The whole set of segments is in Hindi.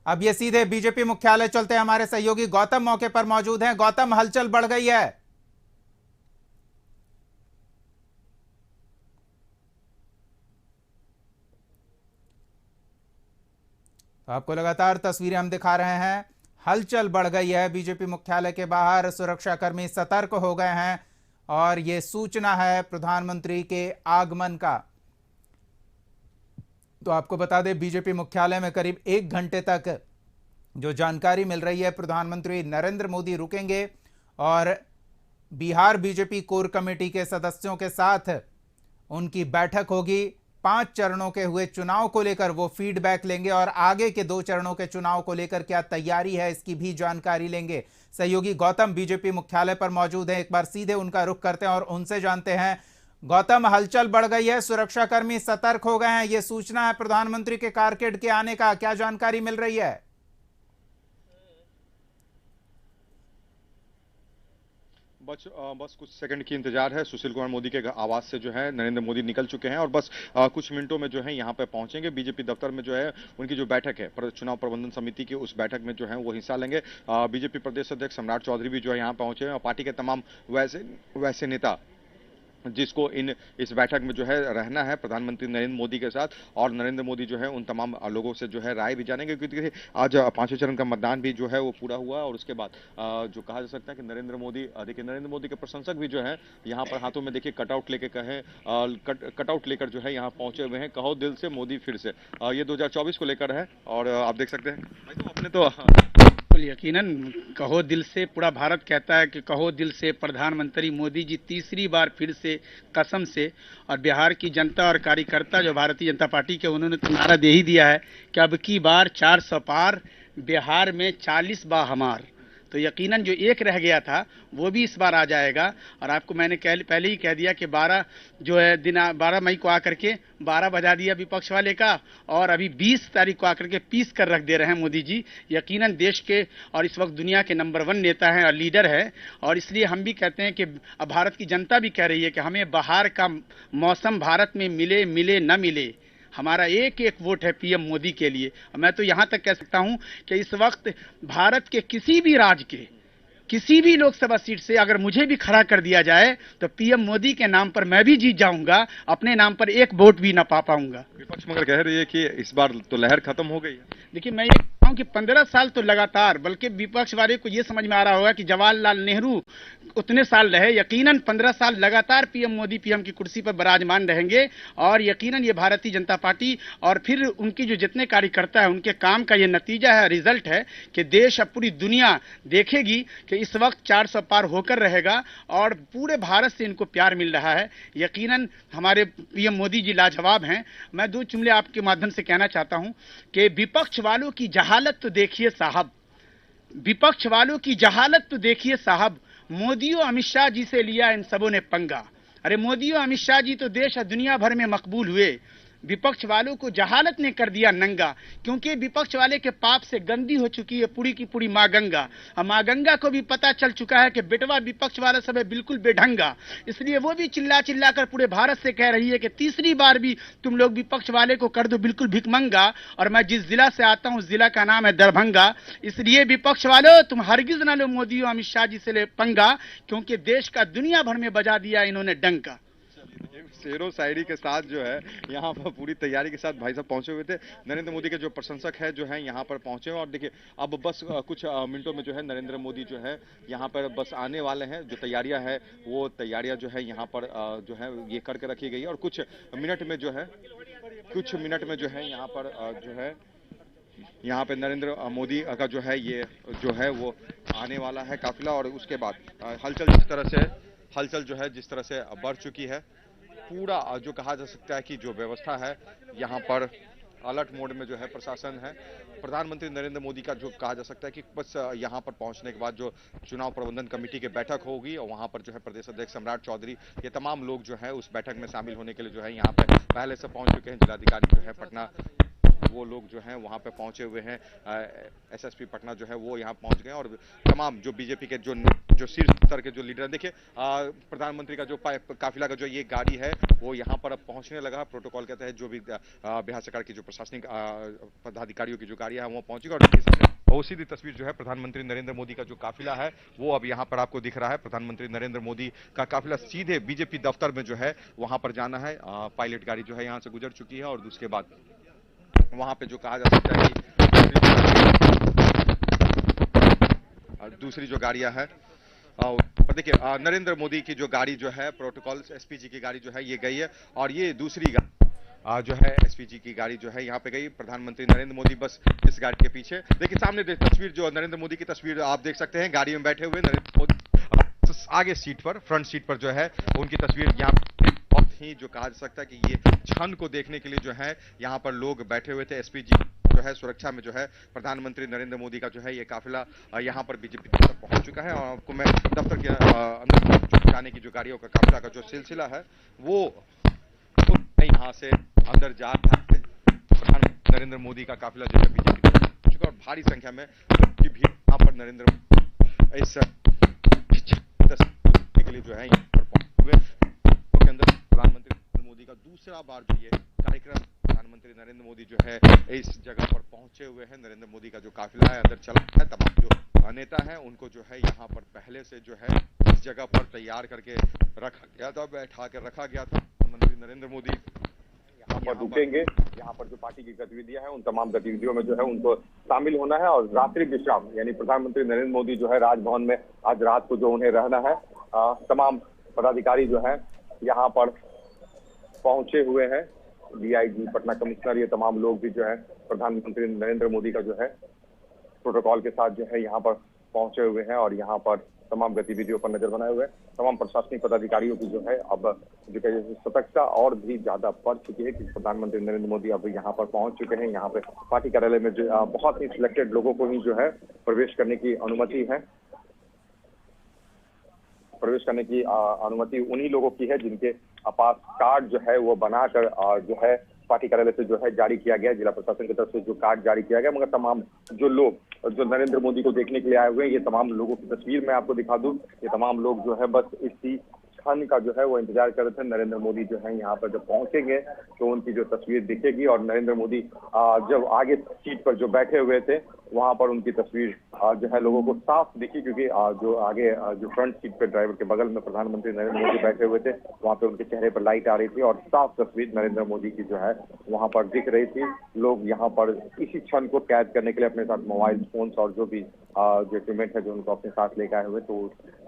अब ये सीधे बीजेपी मुख्यालय चलते हैं, हमारे सहयोगी गौतम मौके पर मौजूद हैं। गौतम, हलचल बढ़ गई है। तो आपको लगातार तस्वीरें हम दिखा रहे हैं। हलचल बढ़ गई है बीजेपी मुख्यालय के बाहर, सुरक्षाकर्मी सतर्क हो गए हैं और ये सूचना है प्रधानमंत्री के आगमन का। तो आपको बता दें, बीजेपी मुख्यालय में करीब 1 घंटे तक जो जानकारी मिल रही है, प्रधानमंत्री नरेंद्र मोदी रुकेंगे और बिहार बीजेपी कोर कमेटी के सदस्यों के साथ उनकी बैठक होगी। 5 चरणों के हुए चुनाव को लेकर वो फीडबैक लेंगे और आगे के 2 चरणों के चुनाव को लेकर क्या तैयारी है इसकी भी जानकारी लेंगे। सहयोगी गौतम बीजेपी मुख्यालय पर मौजूद हैं, एक बार सीधे उनका रुख करते हैं और उनसे जानते हैं। गौतम, हलचल बढ़ गई है, सुरक्षाकर्मी सतर्क हो गए हैं, ये सूचना है प्रधानमंत्री के कारकेड के आने का, क्या जानकारी मिल रही है? बस कुछ सेकंड की इंतजार है। सुशील कुमार मोदी के आवास से जो है नरेंद्र मोदी निकल चुके हैं और बस कुछ मिनटों में जो है यहाँ पे पहुंचेंगे। बीजेपी दफ्तर में जो है उनकी जो बैठक है चुनाव प्रबंधन समिति की, उस बैठक में जो है वो हिस्सा लेंगे। बीजेपी प्रदेश अध्यक्ष सम्राट चौधरी भी जो है यहाँ पहुंचे हैं और पार्टी के तमाम वैसे नेता जिसको इस बैठक में जो है रहना है प्रधानमंत्री नरेंद्र मोदी के साथ, और नरेंद्र मोदी जो है उन तमाम लोगों से जो है राय भी जानेंगे, क्योंकि आज 5वें चरण का मतदान भी जो है वो पूरा हुआ और उसके बाद जो कहा जा सकता है कि नरेंद्र मोदी के प्रशंसक भी जो है यहाँ पर हाथों में देखिए कटआउट लेके कटआउट लेकर जो है यहाँ पहुंचे हुए हैं। कहो दिल से मोदी फिर से, ये 2024 को लेकर है और आप देख सकते हैं भाई। तो अपने तो यकीनन कहो दिल से, पूरा भारत कहता है कि कहो दिल से प्रधानमंत्री मोदी जी तीसरी बार फिर से कसम से, और बिहार की जनता और कार्यकर्ता जो भारतीय जनता पार्टी के, उन्होंने तो नारा दे ही दिया है कि अब की बार 400 पार, बिहार में 40 बा हमार। तो यकीनन जो एक रह गया था वो भी इस बार आ जाएगा। और आपको मैंने पहले ही कह दिया कि 12 मई को आकर के 12 बजा दिया विपक्ष वाले का, और अभी 20 तारीख को आकर के पीस कर रख दे रहे हैं मोदी जी। यकीनन देश के और इस वक्त दुनिया के नंबर 1 नेता हैं और लीडर है, और इसलिए हम भी कहते हैं कि अब भारत की जनता भी कह रही है कि हमें बाहर का मौसम भारत में मिले मिले न मिले, हमारा एक एक वोट है पीएम मोदी के लिए। मैं तो यहां तक कह सकता हूं कि इस वक्त भारत के किसी भी राज्य के किसी भी लोकसभा सीट से अगर मुझे भी खड़ा कर दिया जाए तो पीएम मोदी के नाम पर मैं भी जीत जाऊंगा, अपने नाम पर एक वोट भी ना पा पाऊंगा। विपक्ष मगर कह रही है कि इस बार तो लहर खत्म हो गई है। देखिए, मैं ये कहता हूं कि 15 साल तो लगातार, बल्कि विपक्ष वाले को ये समझ में आ रहा होगा कि जवाहरलाल नेहरू उतने साल रहे, यकीनन 15 साल लगातार पीएम मोदी पीएम की कुर्सी पर विराजमान रहेंगे, और यकीनन ये भारतीय जनता पार्टी और फिर उनकी जो जितने कार्यकर्ता है उनके काम का ये नतीजा है, रिजल्ट है कि देश अब पूरी दुनिया देखेगी कि इस वक्त 400 पार होकर रहेगा और पूरे भारत से इनको प्यार मिल रहा है। यकीनन हमारे पीएम मोदी जी लाजवाब हैं। मैं 2 जुमले आपके माध्यम से कहना चाहता हूं कि विपक्ष वालों की जहालत तो देखिए साहब, विपक्ष वालों की जहालत तो देखिए साहब, मोदी और अमित शाह जी से लिया इन सबों ने पंगा। अरे मोदी और अमित शाह जी तो देश और दुनिया भर में मकबूल हुए, विपक्ष वालों को जहालत ने कर दिया नंगा, क्योंकि विपक्ष वाले के पाप से गंदी हो चुकी है पूरी की पूरी मां गंगा। और मां गंगा को भी पता चल चुका है कि बेटवा विपक्ष वाला सब है बिल्कुल बेढंगा, इसलिए वो भी चिल्ला चिल्ला कर पूरे भारत से कह रही है कि तीसरी बार भी तुम लोग विपक्ष वाले को कर दो बिल्कुल भिखमंगा। और मैं जिस जिला से आता हूं उस जिला का नाम है दरभंगा, इसलिए विपक्ष वालों तुम हरगिज ना लो मोदी और अमित शाह जी से ले पंगा, क्योंकि देश का दुनिया भर में बजा दिया इन्होंने डंका। शेरों शायरी के साथ जो है यहाँ पर पूरी तैयारी के साथ भाई साहब पहुंचे हुए थे। नरेंद्र मोदी के जो प्रशंसक है जो है यहाँ पर पहुंचे हुए, और देखिए अब बस कुछ मिनटों में जो है नरेंद्र मोदी जो है यहाँ पर बस आने वाले हैं। जो तैयारियां है वो तैयारियां जो है यहाँ पर जो है ये करके रखी गई है, और कुछ मिनट में जो है यहाँ पर जो है यहाँ पे नरेंद्र मोदी का जो है ये जो है वो आने वाला है काफिला। और उसके बाद हलचल जो है जिस तरह से बढ़ चुकी है, पूरा जो कहा जा सकता है कि जो व्यवस्था है यहाँ पर अलर्ट मोड में जो है प्रशासन है। प्रधानमंत्री नरेंद्र मोदी का जो कहा जा सकता है कि बस यहाँ पर पहुंचने के बाद जो चुनाव प्रबंधन कमेटी की बैठक होगी और वहां पर जो है प्रदेश अध्यक्ष सम्राट चौधरी, ये तमाम लोग जो है उस बैठक में शामिल होने के लिए जो है यहाँ पे पहले से पहुंच चुके हैं। जिलाधिकारी जो है पटना वो लोग जो हैं वहां पे पहुंचे हुए हैं। एसएसपी पटना जो है वो यहाँ पहुंच गए और तमाम जो बीजेपी के जो शीर्ष स्तर के जो लीडर हैं, देखिए प्रधानमंत्री का जो काफिला का जो ये गाड़ी है वो यहाँ पर अब पहुंचने लगा। प्रोटोकॉल के तहत जो भी बिहार सरकार की जो प्रशासनिक पदाधिकारियों की जो गाड़ियां हैं वो पहुंची और उनके सामने बहुत सीधी तस्वीर जो है प्रधानमंत्री नरेंद्र मोदी का जो काफिला है वो अब यहाँ पर आपको दिख रहा है। प्रधानमंत्री नरेंद्र मोदी का काफिला सीधे बीजेपी दफ्तर में जो है वहां पर जाना है। पायलट गाड़ी जो है यहाँ से गुजर चुकी है और उसके बाद वहां पे जो कहा जा सकता है कि दूसरी जो गाड़ियां हैं देखिए नरेंद्र मोदी की जो गाड़ी जो है प्रोटोकॉल एसपीजी की गाड़ी जो है ये गई है और ये दूसरी जो है एसपीजी की गाड़ी जो है यहाँ पे गई। प्रधानमंत्री नरेंद्र मोदी बस इस गाड़ी के पीछे देखिए सामने तस्वीर जो नरेंद्र मोदी की तस्वीर आप देख सकते हैं। गाड़ी में बैठे हुए नरेंद्र मोदी आगे सीट पर फ्रंट सीट पर जो है उनकी तस्वीर यहाँ बहुत ही जो कहा जा सकता है कि ये क्षण को देखने के लिए जो है यहाँ पर लोग बैठे हुए थे। एसपीजी जो है सुरक्षा में जो है प्रधानमंत्री नरेंद्र मोदी का जो है ये काफिला यहाँ पर बीजेपी दफ्तर पहुंच चुका है और आपको मैं दफ्तर के अंदर जाने की जो गाड़ियों का काफिला का जो सिलसिला है वो यहाँ से अंदर जा प्रधानमंत्री नरेंद्र मोदी का काफिला जो है बीजेपी पहुंच चुका और भारी संख्या में की भीड़ यहाँ पर नरेंद्र इस के लिए जो है यहाँ पर पहुंचे हुए के अंदर प्रधानमंत्री नरेंद्र मोदी का दूसरा बार जो ये कार्यक्रम प्रधानमंत्री नरेंद्र मोदी जो है इस जगह पर पहुंचे हुए हैं। नरेंद्र मोदी का जो काफिला है अंदर चला है। तमाम जो नेता हैं उनको जो है यहाँ पर पहले से जो है इस जगह पर तैयार करके रखा गया था, बैठा कर रखा गया था। प्रधानमंत्री नरेंद्र मोदी यहाँ पर रुकेंगे। यहाँ पर जो पार्टी की गतिविधियां हैं उन तमाम गतिविधियों में जो है उनको शामिल होना है और रात्रि विश्राम यानी प्रधानमंत्री नरेंद्र मोदी जो है राजभवन में आज रात को जो उन्हें रहना है। तमाम पदाधिकारी जो है यहाँ पर पहुंचे हुए हैं। डीआईजी पटना कमिश्नर ये तमाम लोग भी जो है प्रधानमंत्री नरेंद्र मोदी का जो है प्रोटोकॉल के साथ जो है यहाँ पर पहुंचे हुए हैं और यहाँ पर तमाम गतिविधियों पर नजर बनाए हुए हैं। तमाम प्रशासनिक पदाधिकारियों की जो है अब जो कह सतर्कता और भी ज्यादा बढ़ चुकी है कि प्रधानमंत्री नरेंद्र मोदी अब यहाँ पर पहुंच चुके हैं। यहाँ पे पार्टी कार्यालय में जो बहुत ही सिलेक्टेड लोगों को ही जो है प्रवेश करने की अनुमति है। प्रवेश करने की अनुमति उन्हीं लोगों की है जिनके पास कार्ड जो है वो बनाकर जो है पार्टी कार्यालय से जो है जारी किया गया, जिला प्रशासन की तरफ से जो कार्ड जारी किया गया। मगर तमाम जो लोग जो नरेंद्र मोदी को देखने के लिए आए हुए हैं ये तमाम लोगों की तस्वीर मैं आपको दिखा दूं। ये तमाम लोग जो है बस इसी क्षण का जो है वो इंतजार कर रहे थे। नरेंद्र मोदी जो है यहाँ पर जब पहुंचेंगे तो उनकी जो तस्वीर दिखेगी और नरेंद्र मोदी जब आगे सीट पर जो बैठे हुए थे वहां पर उनकी तस्वीर जो है लोगों को साफ दिखी, क्योंकि जो आगे जो फ्रंट सीट पे ड्राइवर के बगल में प्रधानमंत्री नरेंद्र मोदी बैठे हुए थे वहां पे उनके चेहरे पर लाइट आ रही थी और साफ तस्वीर नरेंद्र मोदी की जो है वहां पर दिख रही थी। लोग यहाँ पर इसी क्षण को कैद करने के लिए अपने साथ मोबाइल फोन और जो भी जो इक्विपमेंट है जो उनको अपने साथ लेकर आए हुए तो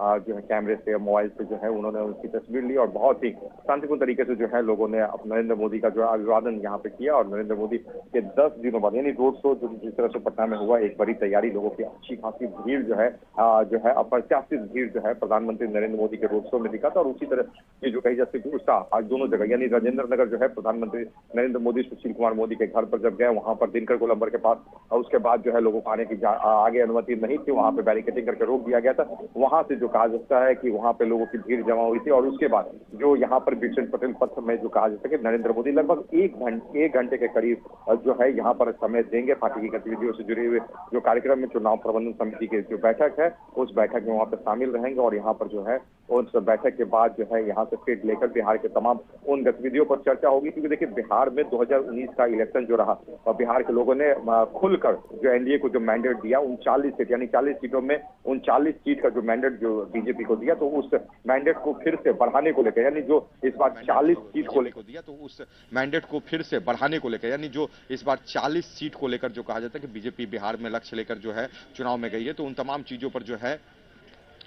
जो है कैमरे से मोबाइल से जो है उन्होंने उनकी तस्वीर ली और बहुत ही शांतिपूर्ण तरीके से जो है लोगों ने नरेंद्र मोदी का जो अभिवादन यहाँ पे किया। और नरेंद्र मोदी के 10 दिनों बाद यानी रोड शो जो जिस तरह से पटना में हुआ एक बड़ी तैयारी, लोगों की अच्छी खासी भीड़ जो है अप्रत्याशित भीड़ जो है प्रधानमंत्री नरेंद्र मोदी के रोड शो में दिखा था। और उसी तरह की जो कही जाती उत्साह आज दोनों जगह यानी राजेंद्र नगर जो है प्रधानमंत्री नरेंद्र मोदी सुशील कुमार मोदी के घर पर जब गए वहां पर दिनकर गोलंबर के पास और उसके बाद जो है लोगों को आने की आगे अनुमति नहीं थी, वहां पे बैरिकेडिंग करके रोक दिया गया था। वहां से जो कहा जाता है कि वहां पे लोगों की भीड़ जमा हुई थी और उसके बाद जो यहाँ पर बिशन पटेल पथ में जो कहा जाता है कि नरेंद्र मोदी लगभग एक घंटे के करीब जो है यहाँ पर समय देंगे। पार्टी की गतिविधियों से जुड़े हुए जो कार्यक्रम में चुनाव प्रबंधन समिति की जो बैठक है उस बैठक में वहां पर शामिल रहेंगे और यहाँ पर जो है उस बैठक के बाद जो है यहाँ से फिर लेकर बिहार के तमाम उन गतिविधियों पर चर्चा होगी। क्योंकि देखिए बिहार में 2019 का इलेक्शन जो रहा और बिहार के लोगों ने खुलकर जो एनडीए को जो मैंडेट दिया 39 सीट यानी 40 सीटों में 39 सीट का जो मैंडेट जो बीजेपी को दिया तो उस मैंडेट को फिर से बढ़ाने को लेकर यानी जो इस बार 40 सीट को लेकर दिया तो उस मैंडेट को फिर से बढ़ाने को लेकर यानी जो इस बार 40 सीट को लेकर जो कहा जाता है कि बीजेपी बिहार में लक्ष्य लेकर जो है चुनाव में गई है, तो उन तमाम चीजों पर जो है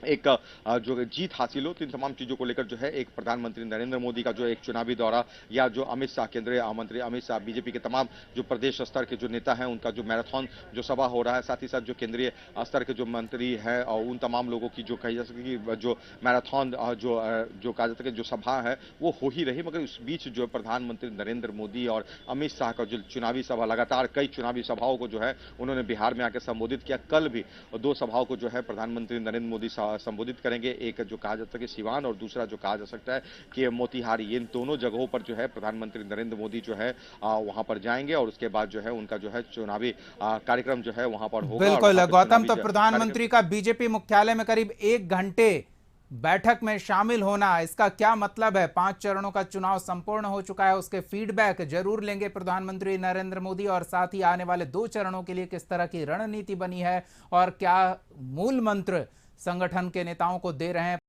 एक जो जीत हासिल हो तो इन तमाम चीजों को लेकर जो है एक प्रधानमंत्री नरेंद्र मोदी का जो एक चुनावी दौरा या जो अमित शाह केंद्रीय मंत्री अमित शाह बीजेपी के तमाम जो प्रदेश स्तर के जो नेता हैं उनका जो मैराथन जो सभा हो रहा है, साथ ही साथ जो केंद्रीय स्तर के जो मंत्री हैं और उन तमाम लोगों की जो कही जा सके कि जो मैराथन जो कहा जाता है जो सभा है वो हो ही रही। मगर उस बीच जो प्रधानमंत्री नरेंद्र मोदी और अमित शाह का जो चुनावी सभा लगातार कई चुनावी सभाओं को जो है उन्होंने बिहार में आकर संबोधित किया। कल भी 2 सभाओं को जो है प्रधानमंत्री नरेंद्र मोदी संबोधित करेंगे। एक जो कहा जा सकता है कि सिवान और दूसरा जो कहा जा सकता है कि मोतिहारी, इन दोनों जगहों पर जो है प्रधानमंत्री नरेंद्र मोदी जो है वहां पर जाएंगे और उसके बाद जो है उनका जो है चुनावी कार्यक्रम जो है वहां पर होगा। और बिल्कुल वहां पे गौतम, चुनावी तो जो प्रधानमंत्री का बीजेपी मुख्यालय में करीब 1 घंटे बैठक में शामिल होना, इसका क्या मतलब है? 5 चरणों का चुनाव संपूर्ण हो चुका है, उसके फीडबैक जरूर लेंगे प्रधानमंत्री नरेंद्र मोदी, और साथ ही आने वाले 2 चरणों के लिए किस तरह की रणनीति बनी है और क्या मूल मंत्र संगठन के नेताओं को दे रहे हैं